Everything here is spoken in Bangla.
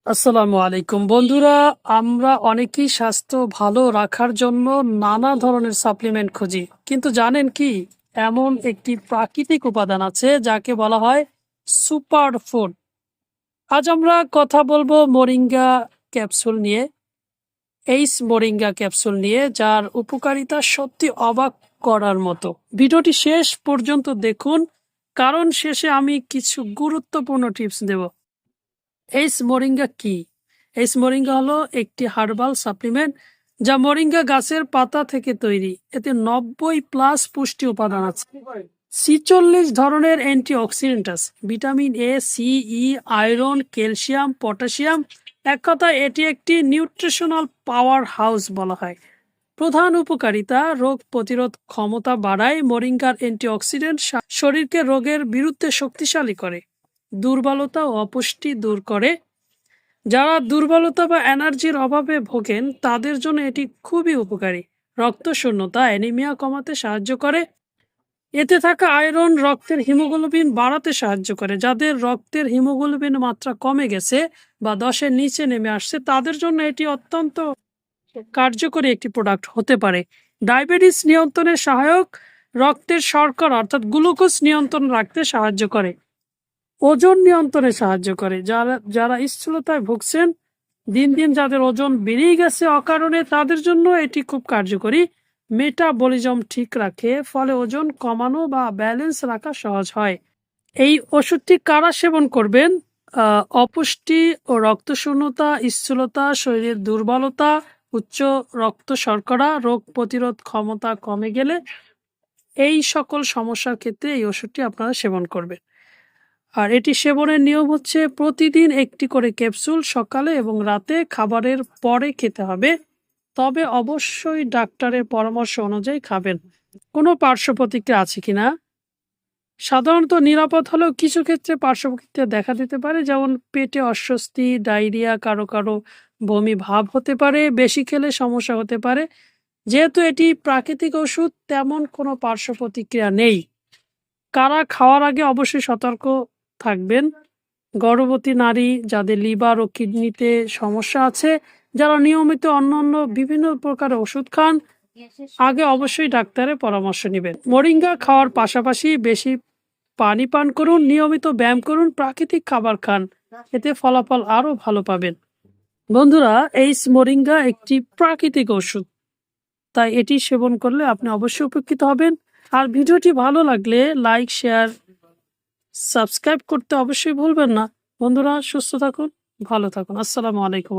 আসসালামু আলাইকুম বন্ধুরা, আমরা অনেকেই স্বাস্থ্য ভালো রাখার জন্য নানা ধরনের সাপ্লিমেন্ট খুঁজি, কিন্তু জানেন কি, এমন একটি প্রাকৃতিক উপাদান আছে যাকে বলা হয় সুপার ফুড। আজ আমরা কথা বলবো মোরিঙ্গা ক্যাপসুল নিয়ে, মোরিঙ্গা ক্যাপসুল নিয়ে, যার উপকারিতা সত্যি অবাক করার মতো। ভিডিওটি শেষ পর্যন্ত দেখুন, কারণ শেষে আমি কিছু গুরুত্বপূর্ণ টিপস দেব। মোরিঙ্গা কি? মোরিঙ্গা হলো একটি হার্বাল সাপ্লিমেন্ট যা মোরিঙ্গা গাছের পাতা থেকে তৈরি। এতে 90+ পুষ্টি উপাদান আছে, 46 ধরনের অ্যান্টিঅক্সিডেন্ট আছে, vitamin A, C, E, iron, calcium, potassium. এক কথায় এটি একটি নিউট্রিশনাল পাওয়ার হাউস বলা হয়। প্রধান উপকারিতা: রোগ প্রতিরোধ ক্ষমতা বাড়ায়। মোরিঙ্গার অ্যান্টিঅক্সিডেন্ট শরীরকে রোগের বিরুদ্ধে শক্তিশালী করে, দুর্বলতা ও অপুষ্টি দূর করে। যারা দুর্বলতা বা এনার্জির অভাবে ভোগেন তাদের জন্য এটি খুবই উপকারী। রক্ত শূন্যতা, অ্যানিমিয়া কমাতে সাহায্য করে। এতে থাকা আয়রন রক্তের হিমোগ্লোবিন বাড়াতে সাহায্য করে। যাদের রক্তের হিমোগ্লোবিন মাত্রা কমে গেছে বা 10-এর নিচে নেমে আসছে, তাদের জন্য এটি অত্যন্ত কার্যকরী একটি প্রোডাক্ট হতে পারে। ডায়াবেটিস নিয়ন্ত্রণে সহায়ক, রক্তের শর্করা অর্থাৎ গ্লুকোজ নিয়ন্ত্রণ রাখতে সাহায্য করে, ওজন নিয়ন্ত্রণে সাহায্য করে। যারা স্থূলতায় ভুগছেন, দিন দিন যাদের ওজন বেড়েই গেছে অকারণে, তাদের জন্য এটি খুব কার্যকরী। মেটাবলিজম ঠিক রাখে, ফলে ওজন কমানো বা ব্যালেন্স রাখা সহজ হয়। এই ওষুধটি কারা সেবন করবেন? অপুষ্টি ও রক্তশূন্যতা, স্থূলতা, শরীরের দুর্বলতা, উচ্চ রক্ত শর্করা, রোগ প্রতিরোধ ক্ষমতা কমে গেলে, এই সকল সমস্যার ক্ষেত্রে এই ওষুধটি আপনারা সেবন করবেন। আর এটি সেবনের নিয়ম হচ্ছে প্রতিদিন একটি করে ক্যাপসুল সকালে এবং রাতে খাবারের পরে খেতে হবে, তবে অবশ্যই ডাক্তারের পরামর্শ অনুযায়ী খাবেন। কোনো পার্শ্ব প্রতিক্রিয়া আছে কিনা? সাধারণত নিরাপদ হলেও কিছু ক্ষেত্রে পার্শ্ব প্রতিক্রিয়া দেখা দিতে পারে, যেমন পেটে অস্বস্তি, ডায়রিয়া, কারো কারো বমি ভাব হতে পারে, বেশি খেলে সমস্যা হতে পারে। যেহেতু এটি প্রাকৃতিক ওষুধ, তেমন কোনো পার্শ্ব প্রতিক্রিয়া নেই। কারা খাওয়ার আগে অবশ্যই সতর্ক থাকবেন? গর্ভবতী নারী, যাদের লিভার ও কিডনিতে সমস্যা আছে, যারা নিয়মিত অন্যান্য বিভিন্ন প্রকার ওষুধ খান, আগে অবশ্যই ডাক্তারের পরামর্শ নেবেন। মোরিঙ্গা খাওয়ার পাশাপাশি বেশি পানি পান করুন, নিয়মিত ব্যায়াম করুন, প্রাকৃতিক খাবার খান, এতে ফলাফল আরো ভালো পাবেন। বন্ধুরা, মোরিঙ্গা একটি প্রাকৃতিক ওষুধ, তাই এটি সেবন করলে আপনি অবশ্যই উপকৃত হবেন। আর ভিডিওটি ভালো লাগলে লাইক, শেয়ার, সাবস্ক্রাইব করতে অবশ্যই ভুলবেন না। বন্ধুরা, সুস্থ থাকুন, ভালো থাকুন। আসসালামু আলাইকুম।